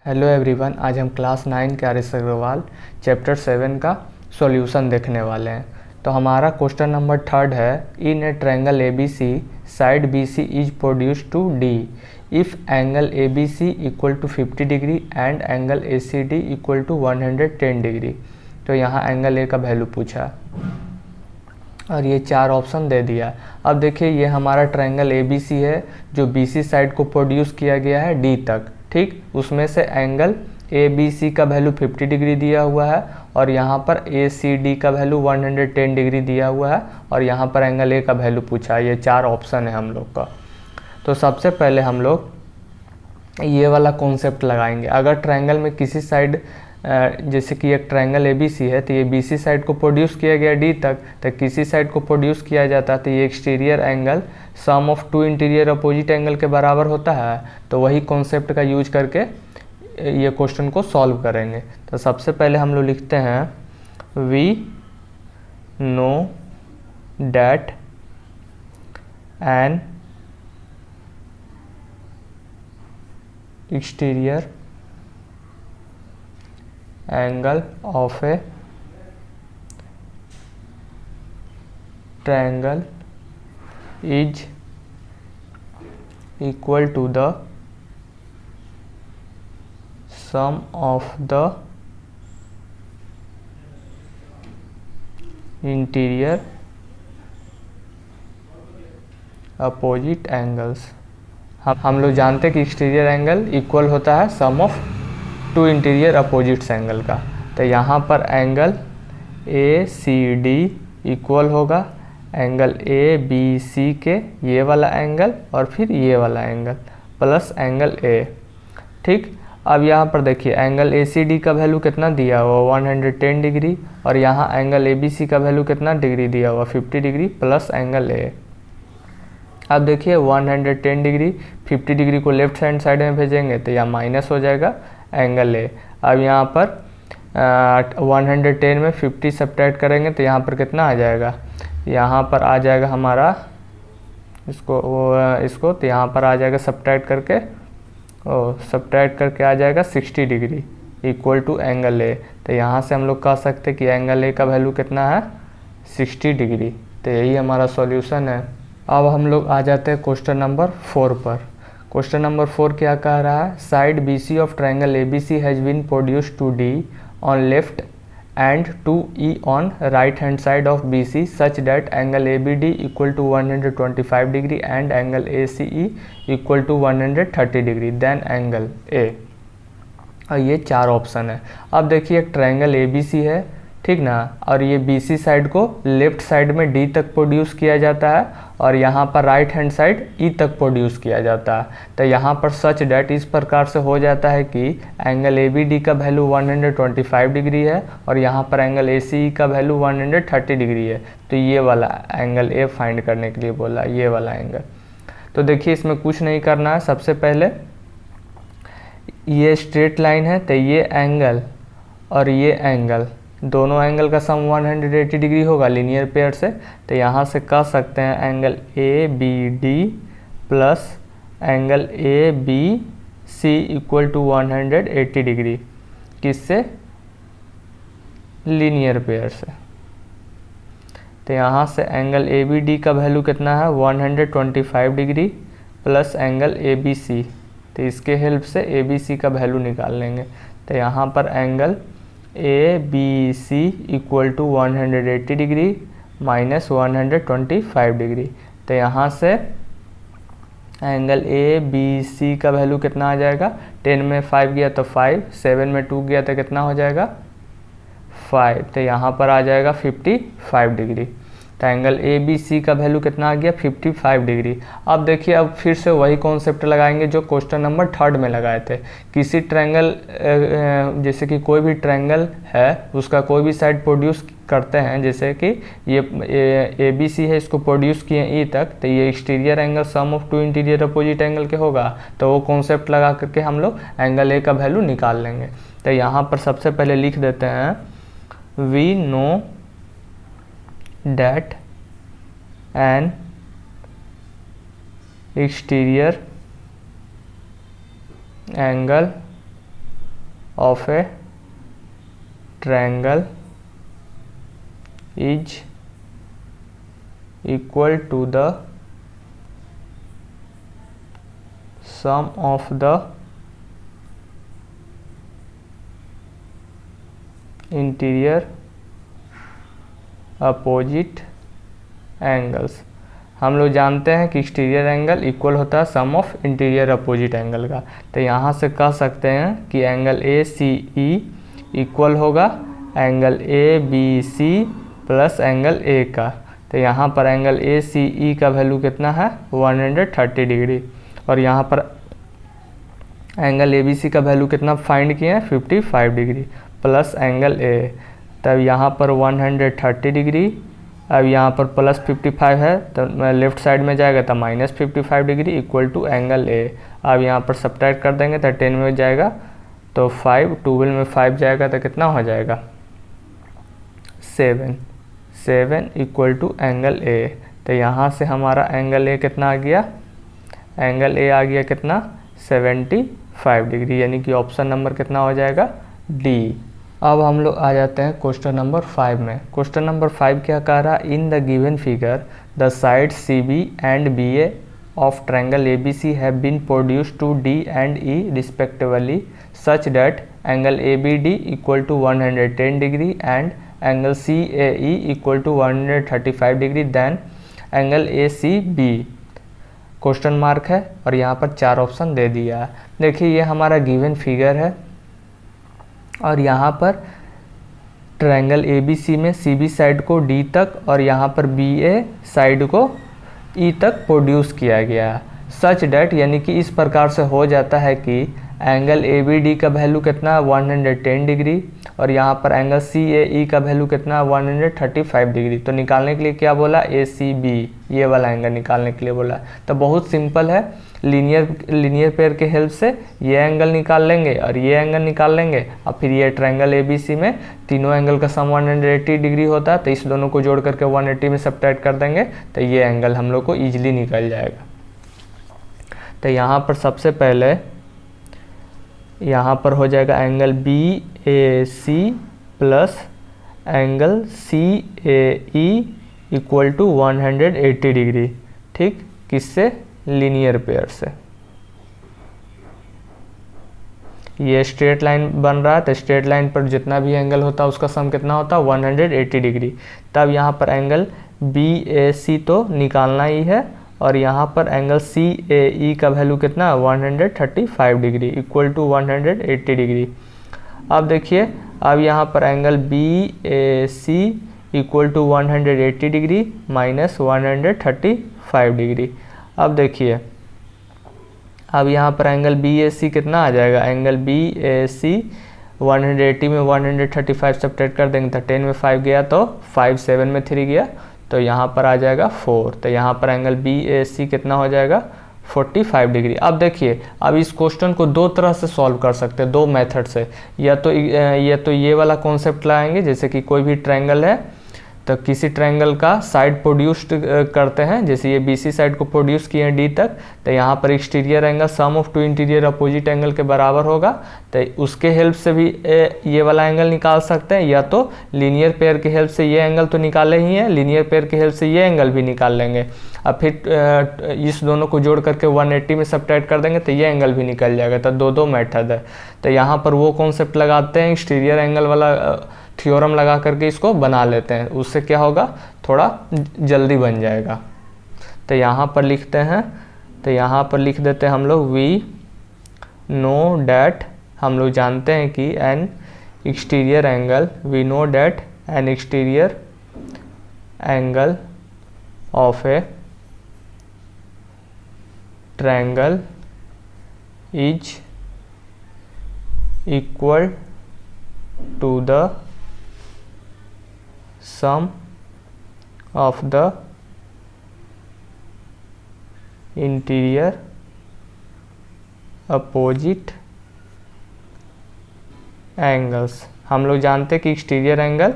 Hello everyone, आज हम class 9 के आर.एस. अग्रवाल चैप्टर 7 का सॉल्यूशन देखने वाले हैं। तो हमारा क्वेश्चन नंबर 3 है, in a triangle ABC side BC is produced to D if angle ABC equal to 50 degree and angle ACD equal to 110 degree. तो यहाँ एंगल A का वैल्यू पूछा और ये 4 ऑप्शन दे दिया। अब देखिए, ये हमारा ट्रायंगल ABC है जो BC साइड को प्रोड्यूस किया गया है D तक, ठीक। उसमें से एंगल ABC का वैल्यू 50 डिग्री दिया हुआ है और यहाँ पर ACD का वैल्यू 110 डिग्री दिया हुआ है और यहाँ पर एंगल A का वैल्यू पूछा है। ये 4 ऑप्शन है हम लोग का। तो सबसे पहले हम लोग ये वाला कॉन्सेप्ट लगाएंगे। अगर ट्रायंगल में किसी साइड, जैसे कि एक ट्रायंगल ABC है तो ये BC साइड को प्रोड्यूस किया गया D तक, तो किसी साइड को प्रोड्यूस किया जाता है तो ये exterior angle sum of 2 interior opposite angle के बराबर होता है। तो वही कॉन्सेप्ट का यूज करके ये क्वेश्चन को सॉल्व करेंगे। तो सबसे पहले हम लोग लिखते हैं, we know that an exterior angle of a triangle is equal to the sum of the interior opposite angles। हम लोग जानते हैं कि एक्सटीरियर एंगल इक्वल होता है sum of 2 interior opposites angle का। तो यहाँ पर एंगल ACD इक्वल होगा एंगल ABC के ये वाला एंगल और फिर ये वाला एंगल प्लस एंगल A, ठीक। अब यहाँ पर देखिए एंगल ACD का वैल्यू कितना दिया हुआ 110 डिग्री और यहाँ एंगल ABC का वैल्यू कितना डिग्री दिया हुआ 50 डिग्री प्लस एंगल A। अब देखिए 110 डिग्री 50 डिग्री को लेफ्ट हैंड साइड में भेजेंगे तो यहाँ माइनस हो जाएगा एंगल A। अब यहाँ पर 110 में 50 सब्ट्रैक्ट करेंगे तो यहाँ पर कितना आ जाएगा, यहाँ पर आ जाएगा हमारा इसको तो यहाँ पर आ जाएगा सब्ट्रैक्ट करके आ जाएगा 60 degree equal to angle A। तो यहाँ से हम लोग कह सकते हैं कि एंगल A का वैल्यू कितना है 60 डिग्री। तो यही हमारा सॉल्यूशन है। अब हम लोग आ जाते हैं क्वेश्चन नंबर 4 पर। क्वेश्चन नंबर 4 क्या कह रहा है, side BC of triangle ABC has been produced to D on left and to E on right hand side of BC such that angle ABD equal to 125 degree and angle ACE equal to 130 degree then angle A। और ये 4 option है। अब देखिए एक triangle ABC है, ठीक ना, और ये BC साइड को लेफ्ट साइड में D तक प्रोड्यूस किया जाता है और यहाँ पर राइट हैंड साइड E तक प्रोड्यूस किया जाता है। तो यहाँ पर सच डैट इस प्रकार से हो जाता है कि एंगल ABD का वैल्यू 125 डिग्री है और यहाँ पर एंगल ACE का वैल्यू 130 डिग्री है। तो ये वाला एंगल A फाइंड करने के लिए बोला, ये वाला एंगल। तो देखिए इसमें कुछ नहीं करना है। सबसे पहले ये स्ट्रेट लाइन है तो ये एंगल और ये एंगल, दोनों एंगल का सम 180 डिग्री होगा लीनियर पेयर से। तो यहाँ से कह सकते हैं angle ABD plus angle ABC equal to 180 degree, किससे, लीनियर पेयर से। तो यहाँ से एंगल ABD का वैल्यू कितना है 125 डिग्री प्लस एंगल ABC। तो इसके हेल्प से ABC का वैल्यू निकाल लेंगे। तो यहाँ पर angle ABC equal to 180 degree minus 125 degree. तो यहाँ से एंगल ABC का वैल्यू कितना आ जाएगा, 10 में 5 गया तो 5, 7 में 2 गया तो कितना हो जाएगा 5। तो यहाँ पर आ जाएगा 55 डिग्री। तो एंगल ABC का वैल्यू कितना आ गया 55 डिग्री। अब देखिए, अब फिर से वही कॉन्सेप्ट लगाएंगे जो क्वेश्चन नंबर 3 में लगाए थे। किसी ट्रायंगल, जैसे कि कोई भी ट्रायंगल है उसका कोई भी साइड प्रोड्यूस करते हैं, जैसे कि ये ABC है, इसको प्रोड्यूस किए E तक, तो ये exterior angle sum of 2 interior opposite angle के होगा। तो वो कॉन्सेप्ट लगा करके हम लोग एंगल A का वैल्यू निकाल लेंगे। तो यहाँ पर सबसे पहले लिख देते हैं, we know that an exterior angle of a triangle is equal to the sum of the interior opposite angles. हम लोग जानते हैं कि एक्सटीरियर एंगल इक्वल होता है sum of interior opposite angle का। तो यहाँ से कह सकते हैं कि angle A C E equal होगा angle A B C plus angle A का। तो यहाँ पर एंगल ए सी ई का वैल्यू कितना है 130 डिग्री, और यहाँ पर एंगल ए बी सी का वैल्यू कितना फाइंड किए हैं 55 डिग्री प्लस एंगल ए। तब यहाँ पर 130 डिग्री, अब यहाँ पर प्लस 55 है तो लेफ्ट साइड में जाएगा तो minus 55 degree equal to angle A. अब यहाँ पर सब्ट्रैक्ट कर देंगे तो 10 में जाएगा तो 5, 12 में 5 जाएगा तो कितना हो जाएगा 7 इक्वल टू एंगल ए। तो यहाँ से हमारा एंगल ए कितना आ गया, एंगल ए आ गया कितना 75 डिग्री, यानी कि ऑप्शन नंबर कितना हो जाएगा डी। अब हम लोग आ जाते हैं क्वेश्चन नंबर 5 में। क्वेश्चन नंबर 5 क्या कह रहा है, in the given figure the side C B and B A of triangle A B C have been produced to D and E respectively such that angle A B D equal to 110 degree and angle C A E equal to 135 degree, then angle A C B question mark है और यहाँ पर 4 option दे दिया है। देखिए ये हमारा given figure है और यहाँ पर ट्रायंगल ए बी सी में सी बी साइड को डी तक और यहाँ पर बी ए साइड को ई तक प्रोड्यूस किया गया है। सच डैट यानी कि इस प्रकार से हो जाता है कि एंगल ए बी डी का वैल्यू कितना है 110 डिग्री और यहाँ पर एंगल सी ए ई का वैल्यू कितना है 135 डिग्री। तो निकालने के लिए क्या बोला, ए सी बी ये वाला एंगल निकालने के लिए बोला। तो बहुत सिंपल है, लीनियर पेयर के हेल्प से ये एंगल निकाल लेंगे और ये एंगल निकाल लेंगे और फिर ये ट्रायंगल ए बी सी में तीनों एंगल का सम 180 डिग्री होता है। तो इस दोनों को जोड़ करके 180 में सब्ट्रैक्ट कर देंगे तो ये एंगल हम लोग को ईजिली निकल जाएगा। तो यहाँ पर सबसे पहले यहाँ पर हो जाएगा angle B A C plus angle C A E equal to 180 degree, ठीक, किससे, लीनियर पेयर से। ये स्ट्रेट लाइन बन रहा है तो स्ट्रेट लाइन पर जितना भी एंगल होता है उसका सम कितना होता है 180 डिग्री। तब यहाँ पर एंगल बी ए सी तो निकालना ही है और यहाँ पर एंगल सी ए ई का वैल्यू कितना 135 डिग्री इक्वल टू 180 डिग्री। अब देखिए अब यहाँ पर angle B A C equal to 180 degree minus 135 degree. अब देखिए अब यहाँ पर एंगल बी ए सी कितना आ जाएगा, एंगल बी ए सी 180 में 135 सब्ट्रैक्ट कर देंगे तो 10 में 5 गया तो 5, 7 में 3 गया तो यहाँ पर आ जाएगा 4। तो यहाँ पर एंगल बी ए सी कितना हो जाएगा 45 डिग्री। अब देखिए अब इस क्वेश्चन को दो तरह से सॉल्व कर सकते हैं, दो मेथड से। या तो ये वाला कॉन्सेप्ट लाएंगे, जैसे कि कोई भी ट्रायंगल है तो किसी ट्रायंगल का साइड प्रोड्यूस्ड करते हैं, जैसे ये बी सी साइड को प्रोड्यूस किए हैं डी तक, तो यहाँ पर exterior angle sum of to interior opposite angle के बराबर होगा। तो उसके हेल्प से भी ये वाला एंगल निकाल सकते हैं, या तो लीनियर पेयर के हेल्प से ये एंगल तो निकाले ही हैं, लीनियर पेयर के हेल्प से ये एंगल भी निकाल लेंगे। अब फिर इस दोनों को जोड़ करके 180 में सब्ट्रैक्ट कर देंगे तो ये एंगल भी निकल जाएगा। तो दो मेथड है। तो यहाँ पर वो कॉन्सेप्ट लगाते हैं, एक्सटीरियर एंगल वाला थ्योरम लगा करके इसको बना लेते हैं, उससे क्या होगा थोड़ा जल्दी बन जाएगा। तो यहाँ पर लिखते हैं, तो यहाँ पर लिख देते हैं हम लोग वी नो डैट, हम लोग जानते हैं कि an exterior angle, we know that an exterior angle of a triangle is equal to the sum of the interior opposite angles। हम लोग जानते हैं कि एक्सटीरियर एंगल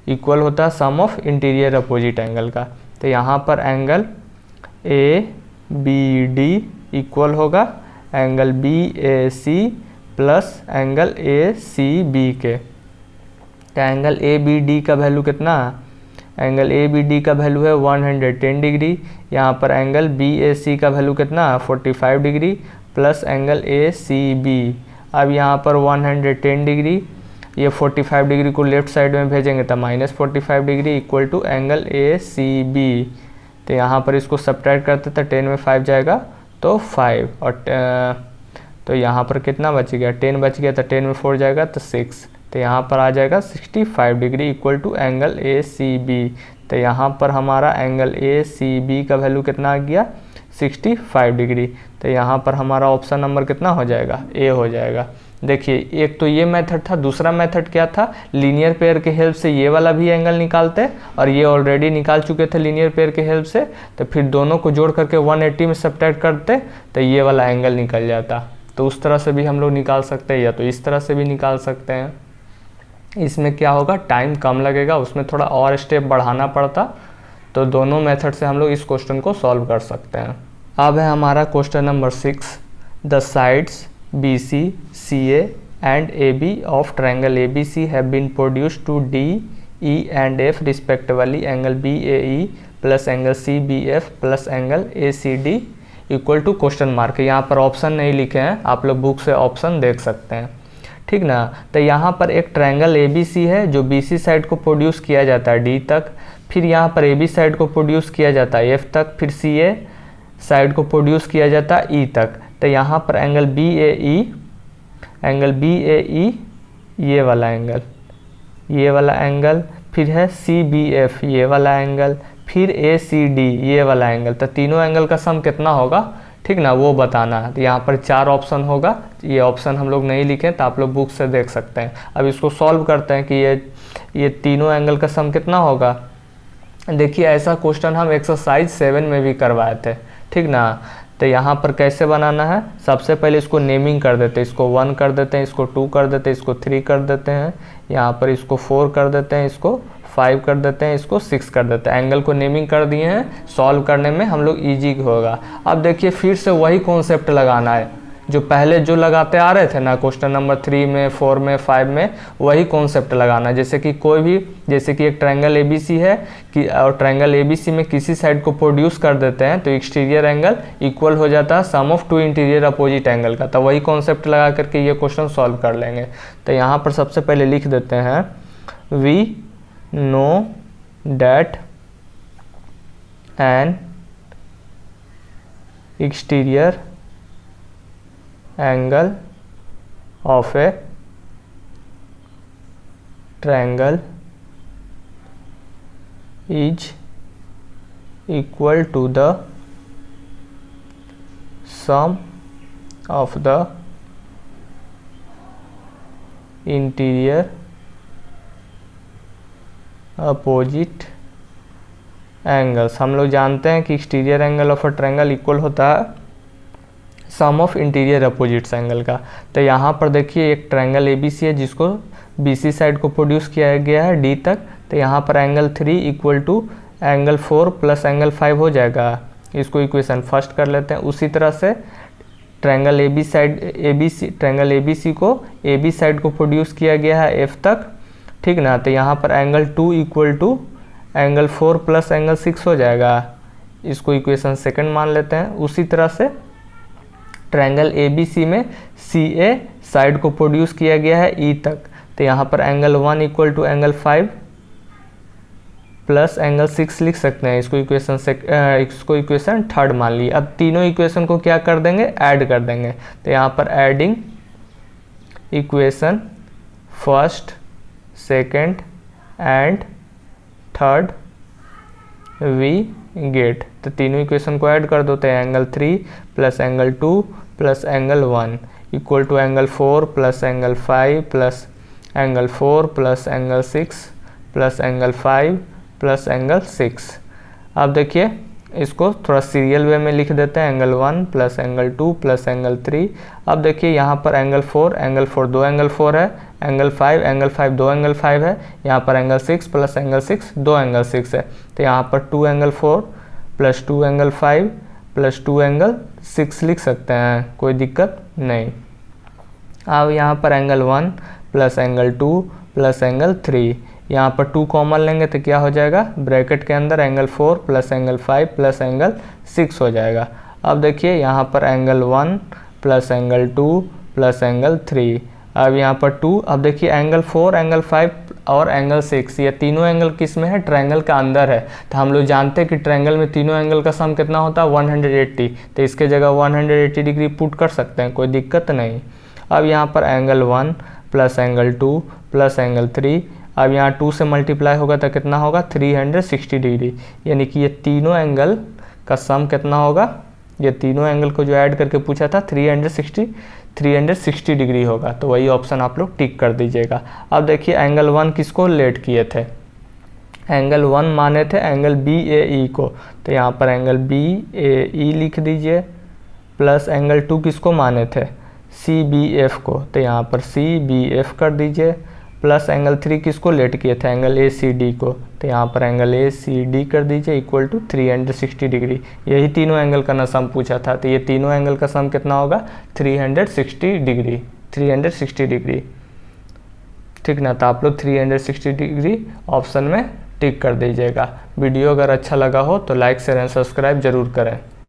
इक्वल होता है sum of interior opposite angle का। तो यहाँ पर angle A B D equal होगा angle B A C plus angle A C B के। तो एंगल ए बी डी का वैल्यू कितना है, एंगल ए बी डी का वैल्यू है 110 डिग्री। यहाँ पर एंगल बी ए सी का वैल्यू कितना है 45 degree plus angle A C B. अब यहाँ पर 110 डिग्री, ये 45 डिग्री को लेफ्ट साइड में भेजेंगे तो -45 degree equal to angle A C B. तो यहाँ पर इसको सब्ट्रैक्ट करते तो 10 में 5 जाएगा तो 5, और तो यहाँ पर कितना बच गया, 10 बच गया, तो 10 में 4 जाएगा तो 6। तो यहाँ पर आ जाएगा 65 degree equal to angle A C B. तो यहाँ पर हमारा एंगल ए सी बी का वैल्यू कितना आ गया 65 डिग्री। तो यहाँ पर हमारा ऑप्शन नंबर कितना हो जाएगा, ए हो जाएगा। देखिए एक तो ये मेथड था, दूसरा मेथड क्या था, लीनियर पेयर के हेल्प से ये वाला भी एंगल निकालते, और ये ऑलरेडी निकाल चुके थे लीनियर पेयर के हेल्प से, तो फिर दोनों को जोड़ करके 180 में सब्ट्रैक्ट करते तो ये वाला एंगल निकल जाता। तो उस तरह से भी हम लोग निकाल सकते हैं, या तो इस तरह से भी निकाल सकते हैं। इसमें क्या होगा, टाइम कम लगेगा, उसमें थोड़ा और स्टेप बढ़ाना पड़ता। तो दोनों मेथड से हम लोग इस क्वेश्चन को सॉल्व कर सकते हैं। अब है हमारा question number 6, the sides BC, CA and AB of triangle ABC have been produced to D, E and F respectively angle BAE plus angle CBF plus angle ACD equal to question mark. यहाँ पर option नहीं लिखे हैं, आप लोग book से option देख सकते हैं, ठीक ना। तो यहाँ पर एक ट्रायंगल ABC है जो BC साइड को प्रोड्यूस किया जाता है D तक, फिर यहाँ पर AB साइड को प्रोड्यूस किया जाता है F तक, फिर CA साइड को प्रोड्यूस किया जाता है E तक। तो यहाँ पर एंगल BAE ये वाला एंगल, फिर है CBF ये वाला एंगल, फिर ACD ये वाला एंगल। तो तीनों एंगल का सम कितना होगा, ठीक ना, वो बताना है। तो यहाँ पर 4 ऑप्शन होगा, ये ऑप्शन हम लोग नहीं लिखे तो आप लोग बुक से देख सकते हैं। अब इसको सॉल्व करते हैं कि ये तीनों एंगल का सम कितना होगा। देखिए ऐसा क्वेश्चन हम एक्सरसाइज 7 में भी करवाए थे, ठीक ना। तो यहाँ पर कैसे बनाना है, सबसे पहले इसको नेमिंग कर देते हैं, इसको 1 कर देते हैं, इसको 2 कर देते हैं, इसको 3 कर देते हैं, यहाँ पर इसको 4 कर देते हैं, इसको 5 कर देते हैं, इसको 6 कर देते हैं। एंगल को नेमिंग कर दिए हैं, सॉल्व करने में हम लोग ईजी होगा। अब देखिए फिर से वही कॉन्सेप्ट लगाना है जो पहले जो लगाते आ रहे थे ना, क्वेश्चन नंबर 3 में, 4 में, 5 में, वही कॉन्सेप्ट लगाना। जैसे कि जैसे कि एक ट्रायंगल ABC है कि, और ट्रायंगल ABC में किसी साइड को प्रोड्यूस कर देते हैं तो एक्सटीरियर एंगल इक्वल हो जाता है sum of 2 interior opposite angle का। तो वही कॉन्सेप्ट लगा करके ये क्वेश्चन सॉल्व कर लेंगे। तो यहाँ पर सबसे पहले लिख देते हैं, we know that an exterior angle of a triangle is equal to the sum of the interior opposite angles। हम लोग जानते हैं कि exterior angle of a triangle equal होता है sum of interior opposites angle का। तो यहाँ पर देखिए एक ट्रायंगल ABC है जिसको BC साइड को प्रोड्यूस किया गया है D तक। तो यहाँ पर angle 3 equal to angle 4 plus angle 5 हो जाएगा। इसको इक्वेशन फर्स्ट कर लेते हैं। उसी तरह से ट्रायंगल ट्रायंगल ABC को AB साइड को प्रोड्यूस किया गया है F तक, ठीक ना। तो यहाँ पर angle 2 equal to angle 4 plus angle 6 हो जाएगा। इसको इक्वेशन सेकंड मान लेते हैं। उसी तरह से ट्रायंगल ABC में CA साइड को प्रोड्यूस किया गया है E तक। तो यहाँ पर angle 1 equal to angle 5 plus angle 6 लिख सकते हैं। इसको इक्वेशन थर्ड मान ली। अब तीनों इक्वेशन को क्या कर देंगे, ऐड कर देंगे। तो यहाँ पर adding equation first, second and third we get. तो तीनों इक्वेशन को ऐड कर देते हैं। Angle 3 plus angle 2 plus angle 1 equal to angle 4 plus angle 5 plus angle 4 plus angle 6 plus angle 5 plus angle 6। अब देखिए इसको थोड़ा सीरियल वे में लिख देते हैं। Angle 1 plus angle 2 plus angle 3। अब देखिए यहाँ पर एंगल 4 दो एंगल 4 है, एंगल 5 दो एंगल 5 है। यहाँ पर एंगल 6 प्लस एंगल 6 दो एंगल 6 है। तो यहाँ पर 2 angle 4 plus 2 angle 5 plus 2 angle 6 लिख सकते हैं, कोई दिक्कत नहीं। अब यहाँ पर angle 1 plus angle 2 plus angle 3, यहाँ पर 2 कॉमन लेंगे तो क्या हो जाएगा, ब्रैकेट के अंदर angle 4 plus angle 5 plus angle 6 हो जाएगा। अब देखिए यहाँ पर angle 1 plus angle 2 plus angle 3, अब यहाँ पर 2, अब देखिए एंगल 4 एंगल 5 और एंगल 6, ये तीनों एंगल किस में है, ट्रायंगल का अंदर है। तो हम लोग जानते हैं कि ट्रायंगल में तीनों एंगल का सम कितना होता है 180, तो इसके जगह 180 डिग्री पुट कर सकते हैं, कोई दिक्कत नहीं। अब यहाँ पर angle 1 plus angle 2 plus angle 3, अब यहाँ 2 से मल्टीप्लाई होगा तो कितना होगा 360 डिग्री, यानी कि ये तीनों एंगल का सम कितना होगा, ये तीनों एंगल को जो ऐड करके पूछा था 360 डिग्री होगा। तो वही ऑप्शन आप लोग टिक कर दीजिएगा। अब देखिए एंगल 1 किसको लेट किए थे, एंगल 1 माने थे एंगल BAE को, तो यहाँ पर एंगल BAE लिख दीजिए, प्लस एंगल 2 किसको माने थे, CBF को, तो यहाँ पर CBF कर दीजिए, प्लस एंगल 3 किसको लेट किए थे, एंगल ACD को, तो यहाँ पर एंगल ACD कर दीजिए इक्वल टू 360 डिग्री। यही तीनों एंगल का ना सम पूछा था, तो ये तीनों एंगल का सम कितना होगा 360 डिग्री, ठीक ना। तो आप लोग 360 डिग्री ऑप्शन में टिक कर दीजिएगा। वीडियो अगर अच्छा लगा हो तो लाइक शेयर एंड सब्सक्राइब जरूर करें।